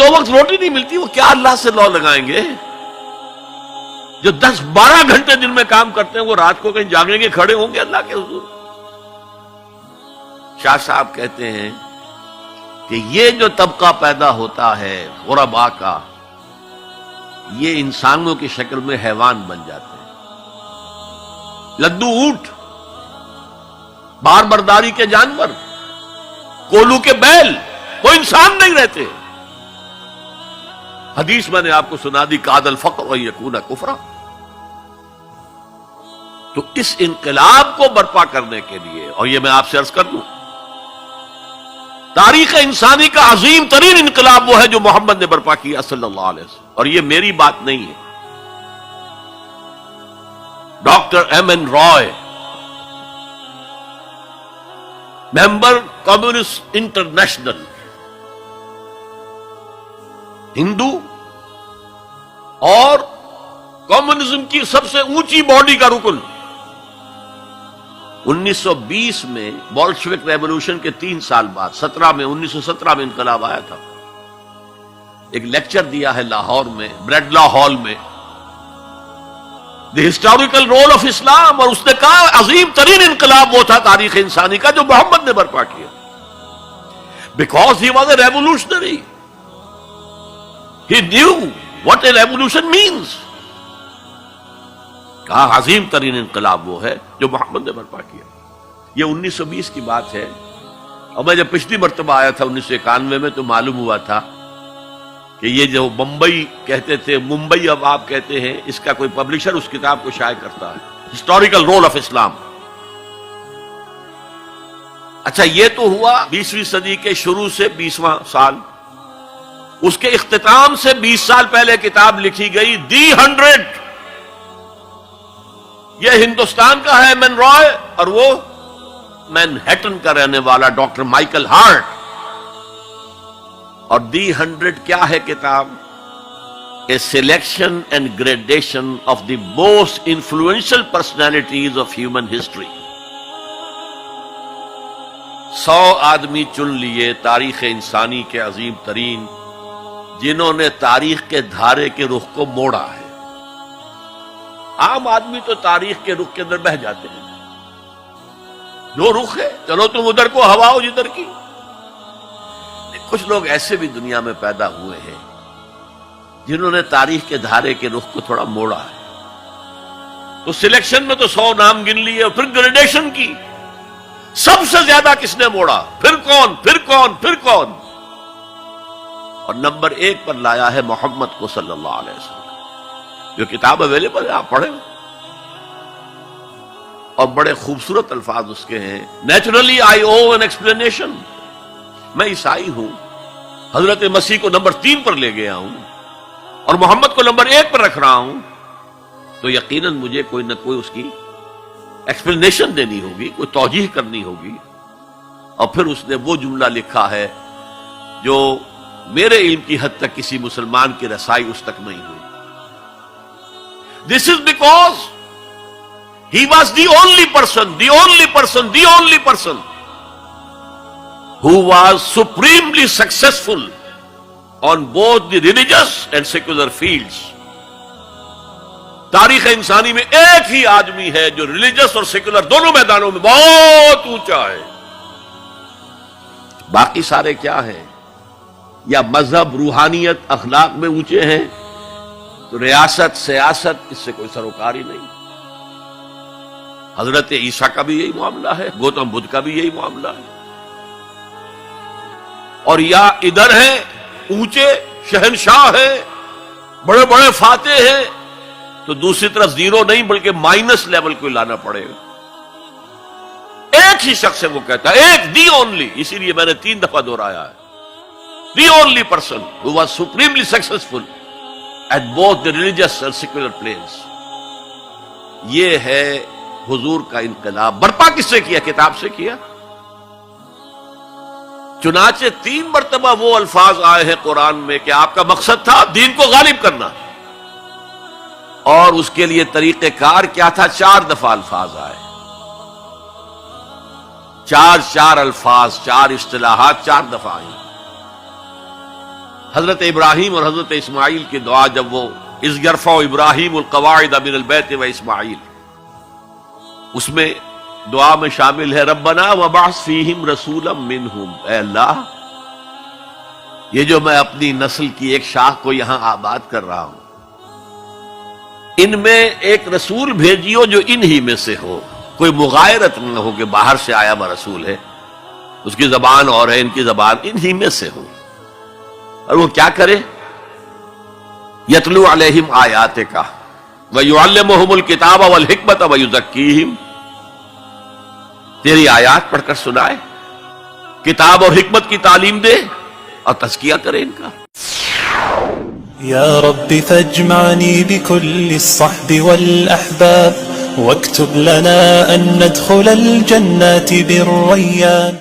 2 وقت روٹی نہیں ملتی وہ کیا اللہ سے لو لگائیں گے؟ جو 10-12 گھنٹے دن میں کام کرتے ہیں وہ رات کو کہیں جاگیں گے، کھڑے ہوں گے اللہ کے حضور؟ شاہ صاحب کہتے ہیں کہ یہ جو طبقہ پیدا ہوتا ہے غرباء کا، یہ انسانوں کی شکل میں حیوان بن جاتے ہیں، لدو اونٹ، بار برداری کے جانور، کولو کے بیل، وہ انسان نہیں رہتے۔ حدیث میں نے آپ کو سنا دی، کاد الفقر و یکون کفرا۔ تو اس انقلاب کو برپا کرنے کے لیے، اور یہ میں آپ سے عرض کر دوں، تاریخ انسانی کا عظیم ترین انقلاب وہ ہے جو محمد نے برپا کیا صلی اللہ علیہ وسلم، اور یہ میری بات نہیں ہے۔ ڈاکٹر ایم این رائے، ممبر کمیونسٹ انٹرنیشنل، ہندو اور کمیونزم کی سب سے اونچی باڈی کا رکن، 1920 میں بولشوک ریولوشن کے 3 سال بعد 1917 میں انقلاب آیا تھا، ایک لیکچر دیا ہے لاہور میں، بریڈلا ہال میں، دی ہسٹوریکل رول آف اسلام، اور اس نے کہا عظیم ترین انقلاب وہ تھا تاریخ انسانی کا جو محمد نے برپا کیا، because he was a revolutionary, he knew what a revolution means. کہا عظیم ترین انقلاب وہ ہے جو محمد نے برپا کیا۔ یہ 1920 کی بات ہے، اور میں جب پچھلی مرتبہ آیا تھا 1991 میں تو معلوم ہوا تھا کہ یہ جو بمبئی کہتے تھے، ممبئی اب آپ کہتے ہیں، اس کا کوئی پبلشر اس کتاب کو شائع کرتا ہے، ہسٹوریکل رول آف اسلام۔ اچھا، یہ تو ہوا 20ویں صدی کے شروع سے 20واں سال، اس کے اختتام سے 20 سال پہلے کتاب لکھی گئی دی 100، یہ ہندوستان کا ہے ایم این رائے، اور وہ مینہٹن کا رہنے والا ڈاکٹر مائیکل ہارٹ۔ اور دی 100 کیا ہے کتاب؟ A selection and gradation of the most influential personalities of human history. 100 آدمی چن لیے تاریخ انسانی کے عظیم ترین، جنہوں نے تاریخ کے دھارے کے رخ کو موڑا ہے۔ عام آدمی تو تاریخ کے رخ کے اندر بہہ جاتے ہیں، جو رخ ہے چلو تم ادھر کو ہوا ہو جدھر کی۔ کچھ لوگ ایسے بھی دنیا میں پیدا ہوئے ہیں جنہوں نے تاریخ کے دھارے کے رخ کو تھوڑا موڑا ہے۔ تو سلیکشن میں تو 100 نام گن لیے، اور پھر گریڈیشن کی، سب سے زیادہ کس نے موڑا، پھر کون، پھر کون، پھر کون، اور نمبر 1 پر لایا ہے محمد کو صلی اللہ علیہ وسلم۔ جو کتاب اویلیبل ہے آپ پڑھیں، اور بڑے خوبصورت الفاظ اس کے ہیں۔ Naturally I O an explanation, میں عیسائی ہوں، حضرت مسیح کو نمبر 3 پر لے گیا ہوں اور محمد کو نمبر 1 پر رکھ رہا ہوں، تو یقیناً مجھے کوئی نہ کوئی اس کی ایکسپلینیشن دینی ہوگی، کوئی توجیہ کرنی ہوگی۔ اور پھر اس نے وہ جملہ لکھا ہے جو میرے علم کی حد تک کسی مسلمان کی رسائی اس تک نہیں ہوئی۔ This is because he was the only person who was supremely successful on both the religious and secular fields. تاریخ انسانی میں ایک ہی آدمی ہے جو ریلیجس اور سیکولر دونوں میدانوں میں بہت اونچا ہے۔ باقی سارے کیا ہیں؟ یا مذہب، روحانیت، اخلاق میں اونچے ہیں، تو ریاست، سیاست، اس سے کوئی سروکار ہی نہیں۔ حضرت عیسیٰ کا بھی یہی معاملہ ہے، گوتم بدھ کا بھی یہی معاملہ ہے۔ اور یا ادھر ہیں اونچے شہنشاہ ہیں، بڑے بڑے فاتح ہیں، تو دوسری طرف زیرو نہیں بلکہ مائنس لیول کو لانا پڑے گا۔ ایک ہی شخص ہے، وہ کہتا ہے ایک، دی اونلی، اسی لیے میں نے 3 دفعہ دہرایا ہے، the only person who was supremely successful at both the religious and secular planes۔ یہ ہے حضور کا انقلاب۔ برپا کس سے کیا؟ کتاب سے کیا۔ چنانچہ 3 مرتبہ وہ الفاظ آئے ہیں قرآن میں کہ آپ کا مقصد تھا دین کو غالب کرنا، اور اس کے لیے طریقہ کار کیا تھا؟ 4 دفعہ الفاظ آئے، 4 الفاظ، 4 اصطلاحات 4 دفعہ آئی۔ حضرت ابراہیم اور حضرت اسماعیل کی دعا جب وہ اذ یرفع ابراہیم القواعد من البیت و اسماعیل، اس میں دعا میں شامل ہے ربنا وبعث فیہم رسولا منہم، اے اللہ یہ جو میں اپنی نسل کی ایک شاخ کو یہاں آباد کر رہا ہوں، ان میں ایک رسول بھیجیو جو انہی میں سے ہو، کوئی مغایرت نہ ہو کہ باہر سے آیا ہوا رسول ہے، اس کی زبان اور ہے، ان کی زبان انہی میں سے ہو، اور وہ کیا کرے؟ یتلو علیہم آیاتک ویعلمہم الکتاب والحکمت ویزکیہم، تیری آیات پڑھ کر سنائے، کتاب اور حکمت کی تعلیم دے اور تزکیہ کرے ان کا۔ یا رب فاجمعنی بكل الصحب والأحباب واكتب لنا أن ندخل الجنات بالريان۔